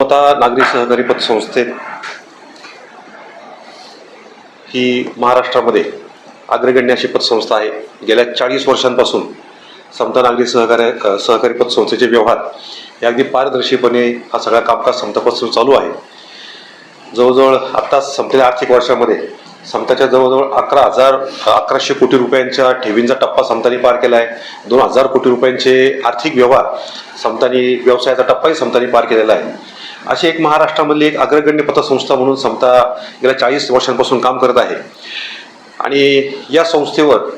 समता नागरी सहकारी पतसंस्थेत ही महाराष्ट्रामध्ये अग्रगण्य अशी पतसंस्था आहे. गेल्या 40 वर्षांपासून समता नागरी सहकारी पतसंस्थेचे व्यवहार हे अगदी पारदर्शीपणे हा सगळा कामकाज समता पतसंस्था चालू आहे. जवळजवळ आत्ताच संपलेल्या आर्थिक वर्षामध्ये समताच्या जवळजवळ 11,1100 कोटी रुपयांच्या ठेवींचा टप्पा समताने पार केला आहे. 2,000 कोटी रुपयांचे आर्थिक व्यवहार समताने, व्यवसायाचा टप्पाही समताने पार केलेला आहे. अशी एक महाराष्ट्रामधली एक अग्रगण्य पतसंस्था म्हणून समता गेल्या 40 वर्षांपासून काम करत आहे. आणि या संस्थेवर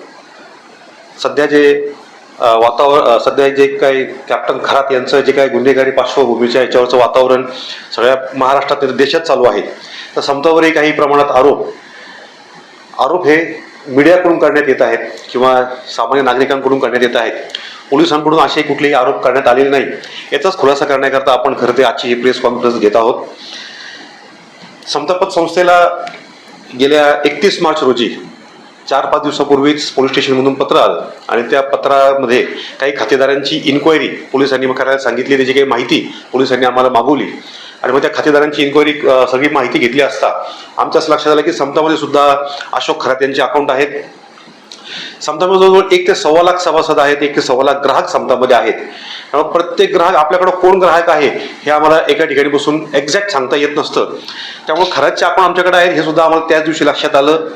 सध्या जे सध्या जे काही कॅप्टन खरात यांचं जे काही गुन्हेगारी पार्श्वभूमीच्या याच्यावरचं वातावरण सगळ्या महाराष्ट्रात देशात चालू आहे, तर समतावरही काही प्रमाणात आरोप हे मीडियाकडून करण्यात येत आहेत किंवा सामान्य नागरिकांकडून करण्यात येत आहेत. पोलिसांकडून असे कुठलेही आरोप करण्यात आलेले नाही. याचाच खुलासा करण्याकरता आपण खरं ते आजची ही प्रेस कॉन्फरन्स घेत आहोत. समता पतसंस्थेला गेल्या 31 मार्च रोजी 4-5 दिवसापूर्वीच पोलीस स्टेशनमधून पत्र आलं आणि त्या पत्रामध्ये काही खातेदारांची इन्क्वायरी पोलिसांनी करायला सांगितली. त्याची काही माहिती पोलिसांनी आम्हाला मागवली आणि मग त्या खातेदारांची इन्क्वायरी सगळी माहिती घेतली असता आमच्या असं लक्षात आलं की समतामध्ये सुद्धा अशोक खरात यांचे अकाउंट आहेत. समतामध्ये जवळजवळ 1 ते 1.25 लाख सभासद आहेत, 1 ते 1.25 लाख ग्राहक समतामध्ये आहेत. त्यामुळे प्रत्येक ग्राहक, आपल्याकडे कोण ग्राहक आहे हे आम्हाला एका ठिकाणी बसून एक्झॅक्ट सांगता येत नसतं. त्यामुळे खरातचे अकाउंट आमच्याकडे आहेत हे सुद्धा आम्हाला त्याच दिवशी लक्षात आलं.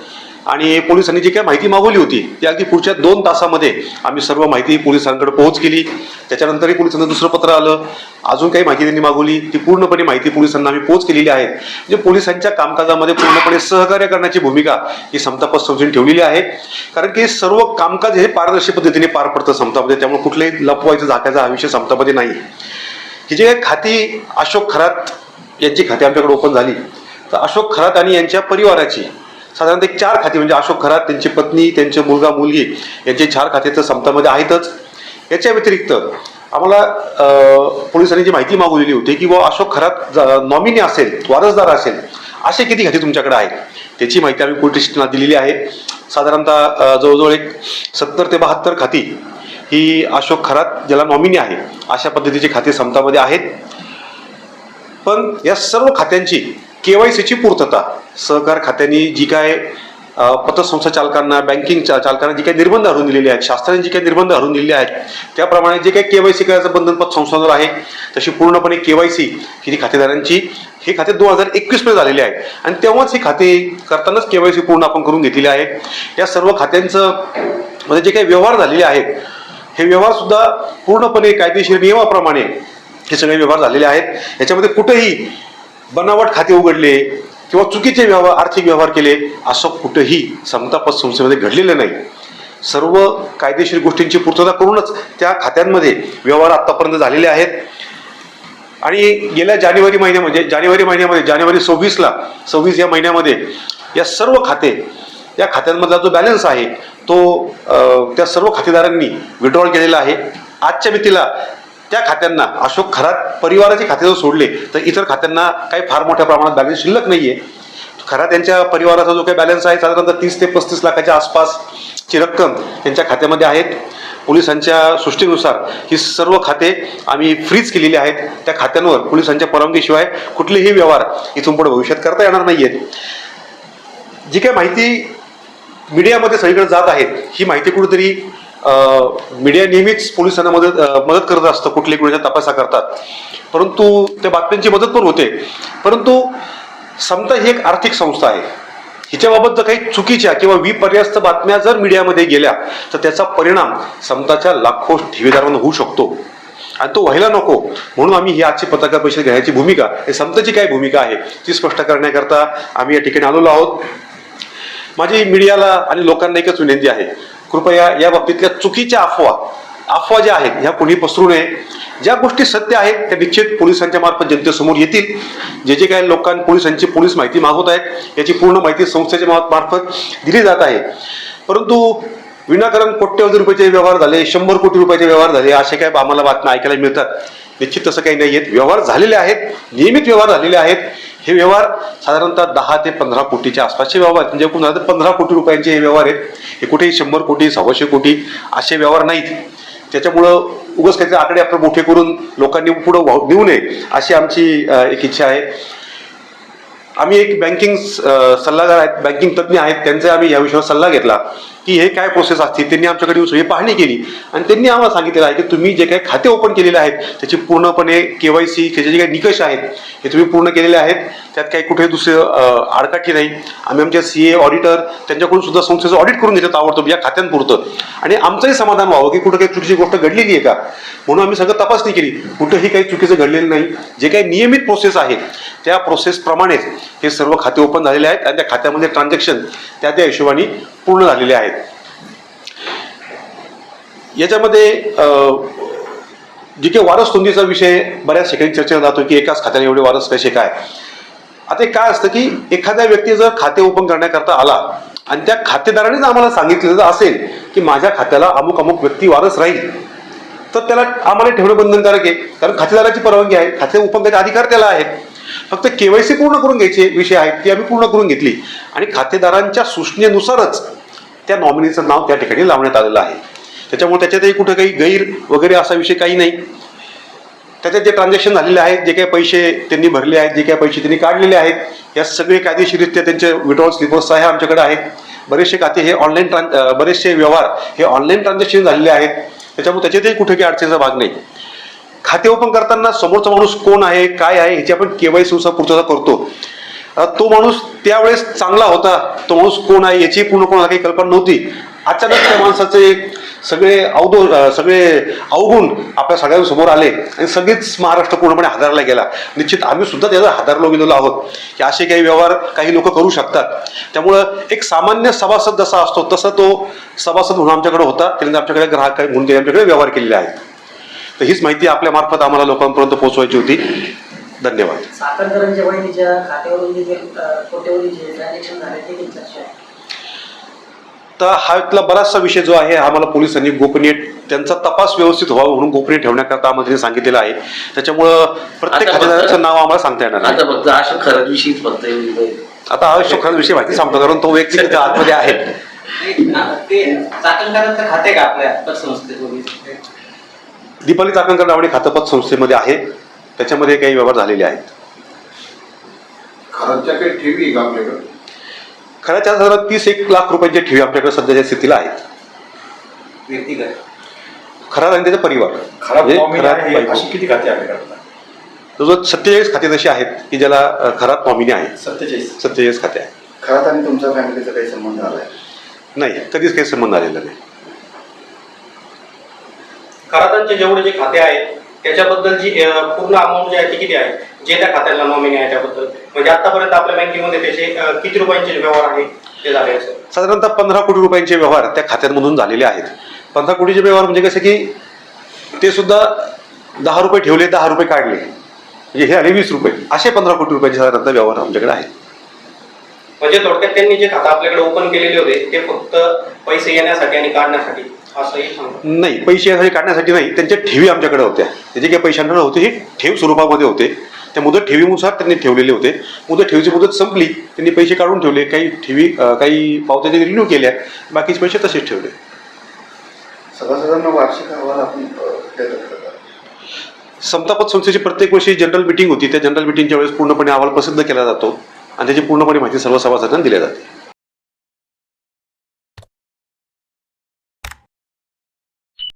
आणि पोलिसांनी जी काही माहिती मागवली होती ती अगदी पुढच्या 2 तासामध्ये आम्ही सर्व माहिती पोलिसांकडे पोहोच केली. त्याच्यानंतरही पोलिसांचं दुसरं पत्र आलं, अजून काही माहिती त्यांनी मागवली, ती पूर्णपणे माहिती पोलिसांना आम्ही पोहोच केलेली आहे. म्हणजे पोलिसांच्या कामकाजामध्ये पूर्णपणे सहकार्य करण्याची भूमिका ही समता पतसंस्थेने ठेवलेली आहे. कारण की सर्व कामकाज हे पारदर्शी पद्धतीने पार पडतं समतामध्ये, त्यामुळे कुठल्याही लपवायचं झाकायचा हा विषय समतामध्ये नाही. ही जी खाती अशोक खरात यांची खाती आमच्याकडे ओपन झाली, तर अशोक खरात आणि यांच्या परिवाराची साधारणतः 4 खाती, म्हणजे अशोक खरात, त्यांची पत्नी, त्यांचे मुलगा मुलगी यांचे 4 खाते तर समतामध्ये आहेतच. याच्या व्यतिरिक्त आम्हाला पोलिसांनी जी माहिती मागवलेली होती की अशोक खरात नॉमिनी असेल, वारसदार असेल, असे किती खाती तुमच्याकडे आहेत, त्याची माहिती आम्ही पोलीस स्टेशनला दिलेली आहे. साधारणतः जवळजवळ 70 ते 72 खाती ही अशोक खरात ज्याला नॉमिनी आहे अशा पद्धतीची खाती समतामध्ये आहेत. पण या सर्व खात्यांची KYCची पूर्तता सहकार खात्यांनी जी काय पतसंस्था चालकांना, बँकिंग चालकांना जी काही निर्बंध हरवून दिलेले आहेत, शासनाने जी काही निर्बंध हरवून दिलेले आहेत, त्याप्रमाणे जे काही KYC करायचं बंधन पतसंस्थांवर आहे तशी पूर्णपणे KYC ही खातेदारांची, हे खाते 2021 मध्ये झालेले आहे आणि तेव्हाच हे खाते करतानाच KYC पूर्ण आपण करून घेतलेले आहे. या सर्व खात्यांचं मध्ये जे काही व्यवहार झालेले आहेत हे व्यवहार सुद्धा पूर्णपणे कायदेशीर नियमाप्रमाणे हे सगळे व्यवहार झालेले आहेत. याच्यामध्ये कुठेही बनावट खाते उघडले किंवा चुकीचे आर्थिक व्यवहार केले असं कुठेही समता पतसंस्थेमध्ये घडलेलं नाही. सर्व कायदेशीर गोष्टींची पूर्तता करूनच त्या खात्यांमध्ये व्यवहार आतापर्यंत झालेले आहेत. आणि गेल्या जानेवारी महिन्यामध्ये जानेवारी 26 या महिन्यामध्ये या सर्व खाते, या खात्यांमधला जो बॅलन्स आहे तो त्या सर्व खातेदारांनी विड्रॉल केलेला आहे. आजच्या मितीला त्या खात्यांना, अशोक खरात परिवाराचे खाते जर सोडले तर इतर खात्यांना काही फार मोठ्या प्रमाणात बॅलन्स शिल्लक नाहीये. खरात यांच्या परिवाराचा जो काही बॅलन्स आहे साधारणतः 30 ते 35 लाखाच्या आसपासची रक्कम त्यांच्या खात्यामध्ये आहेत. पोलिसांच्या सृष्टीनुसार ही सर्व खाते आम्ही फ्रीज केलेली आहेत. त्या खात्यांवर पोलिसांच्या परवानगीशिवाय कुठलेही व्यवहार इथून पुढे भविष्यात करता येणार नाहीयेत. जी काही माहिती मीडियामध्ये सगळीकडे जात आहे ही माहिती कुठेतरी मीडिया नेहमीच पोलिसांना मदत करत असतं कुठल्याही गुन्ह्याच्या तपासा करतात, परंतु त्या बातम्यांची मदत पण होते. परंतु समता ही एक आर्थिक संस्था आहे. हिच्याबाबत जर काही चुकीच्या किंवा विपर्यास्त बातम्या जर मीडियामध्ये गेल्या तर त्याचा परिणाम समताच्या लाखो ठेवीदारांना होऊ शकतो आणि तो व्हायला नको. म्हणून आम्ही ही आजची पत्रकार परिषद घेण्याची भूमिका, हे समताची काय भूमिका आहे ती स्पष्ट करण्याकरता आम्ही या ठिकाणी आलेलो आहोत. माझी मीडियाला आणि लोकांना एकच विनंती आहे, कृपया या बाबतीतल्या चुकीच्या अफवा ज्या आहेत ह्या कोणी पसरू नये. ज्या गोष्टी सत्य आहेत त्या निश्चित पोलिसांच्या मार्फत जनतेसमोर येतील. जे काही पोलीस माहिती मागवत आहेत याची पूर्ण माहिती संस्थेच्या मार्फत दिली जात आहे. परंतु विनाकारण कोट्यवधी रुपयाचे व्यवहार झाले, 100 कोटी रुपयाचे व्यवहार झाले असे काय आम्हाला बातम्या ऐकायला मिळतात. निश्चित तसं काही नाही आहेत. व्यवहार झालेले आहेत, नियमित व्यवहार झालेले आहेत. हे व्यवहार साधारणतः 10 ते 15 कोटीच्या आसपासचे व्यवहार, म्हणजे एकूण 15 कोटी रुपयांचे हे व्यवहार आहेत. हे कुठेही 100 कोटी, 125 कोटी असे व्यवहार नाहीत. त्याच्यामुळं उगाच काहीतरी आकडे आपण मोठे करून लोकांनी पुढे नेऊ नये अशी आमची एक इच्छा आहे. आम्ही एक बँकिंग सल्लागार आहेत, बँकिंग तज्ज्ञ आहेत, त्यांचा आम्ही या विषयावर सल्ला घेतला की हे काय प्रोसेस असते. त्यांनी आमच्याकडे येऊन सगळी पाहणी केली आणि त्यांनी आम्हाला सांगितलेलं आहे की तुम्ही जे काही खाते ओपन केलेले आहेत त्याची पूर्णपणे KYC त्याचे जे काही निकष आहेत हे तुम्ही पूर्ण केलेले आहेत, त्यात काही कुठे दुसरे आडकाठी नाही. आम्ही आमच्या CA ऑडिटर त्यांच्याकडून सुद्धा संस्थेचं ऑडिट करून घेतो ताबडतोब या खात्यांपुरतं, आणि आमचंही समाधान व्हावं की कुठं काही चुकीची गोष्ट घडलेली आहे का, म्हणून आम्ही सगळं तपासणी केली. कुठंही काही चुकीचं घडलेलं नाही. जे काही नियमित प्रोसेस आहे त्या प्रोसेसप्रमाणेच हे सर्व खाते ओपन झालेले आहेत आणि त्या खात्यामध्ये ट्रान्झॅक्शन त्या हिशोबाने पूर्ण झालेले आहेत. याच्यामध्ये जे काही वारस नोंदीचा विषय बऱ्याच ठिकाणी चर्चेला जातो की एकाच खात्याला एवढे वारस कसे काय. आता काय असतं की एखाद्या व्यक्ती जर खाते ओपन करण्याकरता आला आणि त्या खातेदारानेच आम्हाला सांगितलेलं असेल की माझ्या खात्याला अमुक अमुक व्यक्ती वारस राहील, तर त्याला आम्हाला ठेवणं बंधनकारक आहे, कारण खातेदाराची परवानगी आहे, खाते ओपन करायचे अधिकार त्याला आहेत. फक्त KYC पूर्ण करून घ्यायचे विषय आहेत ती आम्ही पूर्ण करून घेतली आणि खातेदारांच्या सूचनेनुसारच त्या नॉमिनीचं नाव त्या ठिकाणी लावण्यात आलेलं आहे. त्याच्यामुळे त्याच्यातही कुठं काही गैर वगैरे असा विषय काही नाही. त्याच्यात जे ट्रान्झॅक्शन झालेले आहेत, जे काही पैसे त्यांनी भरले आहेत, जे काही पैसे त्यांनी काढलेले आहेत, या सगळे कायदेशीररित्या त्यांचे विड्रॉल स्लिपर्स आहे आमच्याकडे आहेत. बरेचसे खाते हे बरेचसे व्यवहार हे ऑनलाईन ट्रान्झॅक्शन झालेले आहेत. त्याच्यामुळे त्याच्यातही कुठे काही अडचणीचा भाग नाही. खाते ओपन करताना समोरचा माणूस कोण आहे काय आहे ह्याची आपण KYC नुसार पूर्तता करतो. तो माणूस त्यावेळेस चांगला होता, तो माणूस कोण आहे याची पूर्ण कोणाला काही कल्पना नव्हती. अचानक त्या माणसाचे सगळे अवगुण आपल्या सगळ्यांसमोर आले आणि सगळीच महाराष्ट्र पूर्णपणे हादरला गेला. निश्चित आम्ही सुद्धा त्याचा हादरलो गेलेलो आहोत की असे काही व्यवहार काही लोक करू शकतात. त्यामुळं एक सामान्य सभासद जसा असतो तसा तो सभासद म्हणून आमच्याकडे होता, त्यानंतर आमच्याकडे ग्राहक म्हणून ते आमच्याकडे व्यवहार केलेले आहेत. तर हीच माहिती आपल्या मार्फत आम्हाला लोकांपर्यंत पोहोचवायची होती. धन्यवाद. साखरकरांच्या वहिनीच्या खात्यावरून जे कोट्यवधी जे ट्रान्झॅक्शन झाले ते किती आहे? तर हा इथला बराचसा विषय जो आहे आम्हाला पोलिसांनी गोपनीय त्यांचा तपास व्यवस्थित व्हावा म्हणून गोपनीय ठेवण्याकरता आम्हाला त्यांनी सांगितलेलं आहे. त्याच्यामुळे प्रत्येक खातेदाराचं नाव आम्हाला सांगता येणार नाही. आता फक्त अशोक खरात विषयीच फक्त आता हा अशोक खरात विषय माहिती सांगतो, कारण तो व्यक्ती तिथे आतमध्ये आहे. ते चाकणकरांचं खाते का आपल्या पतसंस्थेत? दीपाली चाकणकर नावाने खातेपत संस्थेमध्ये आहे, त्याच्यामध्ये काही व्यवहार झालेले आहेत. खराच्या काही ठेवी आहे का आपल्याकडे? खऱ्याच्या साधारण 30-1 लाख रुपयांच्या ठेवी आपल्याकडे सध्याच्या स्थितीला आहेत. व्यक्तिगत खरा आणि त्याचा परिवार अशी किती खाते आपल्याकडे? जवळ 47 खाते जशी आहेत की ज्याला खरात नॉमिनी आहेत. 47 खाते आहेत. खरात आणि तुमच्या फॅमिलीचा काही संबंध आलाय? नाही, कधीच काही संबंध आलेला नाही. खरातांचे जेवढे जे खाते आहेत त्याच्याबद्दलची पूर्ण अमाऊंट जी आहे ती किती आहे, जे त्या खात्याला नॉमिनी आहे त्याबद्दल, म्हणजे आतापर्यंत आपल्या बँकेमध्ये त्याचे किती रुपयांचे व्यवहार आहे ते झाले असेल? साधारणतः 15 कोटी रुपयांचे व्यवहार त्या खात्यांमधून झालेले आहेत. 15 कोटीचे व्यवहार म्हणजे कसं की ते सुद्धा 10 रुपये ठेवले 10 रुपये काढले, म्हणजे हे आले 20 रुपये, असे 15 कोटी रुपयांचे साधारणतः व्यवहार आमच्याकडे आहेत. म्हणजे थोडक्यात त्यांनी जे खातं आपल्याकडे ओपन केलेले होते ते फक्त पैसे येण्यासाठी आणि काढण्यासाठी असंही सांगतो? नाही, पैसे यासाठी काढण्यासाठी नाही, त्यांच्या ठेवी आमच्याकडे होत्या. त्याचे काही पैशांकडे होते हे ठेव स्वरूपामध्ये होते. त्या मुदत ठेवीनुसार त्यांनी ठेवलेले होते. मुदत ठेवीची मुदत संपली, त्यांनी पैसे काढून ठेवले. काही ठेवी काही पावत्या त्यांनी रिन्यू केल्या, बाकीचे पैसे तसेच ठेवले. सभासदांना वार्षिक अहवाल आपण देतात? समतापत संस्थेची प्रत्येक वर्षी जनरल मिटिंग होती. त्या जनरल मिटिंगच्या वेळेस पूर्णपणे अहवाल प्रसिद्ध केला जातो आणि त्याची पूर्णपणे माहिती सर्व सभासदांना दिली जाते.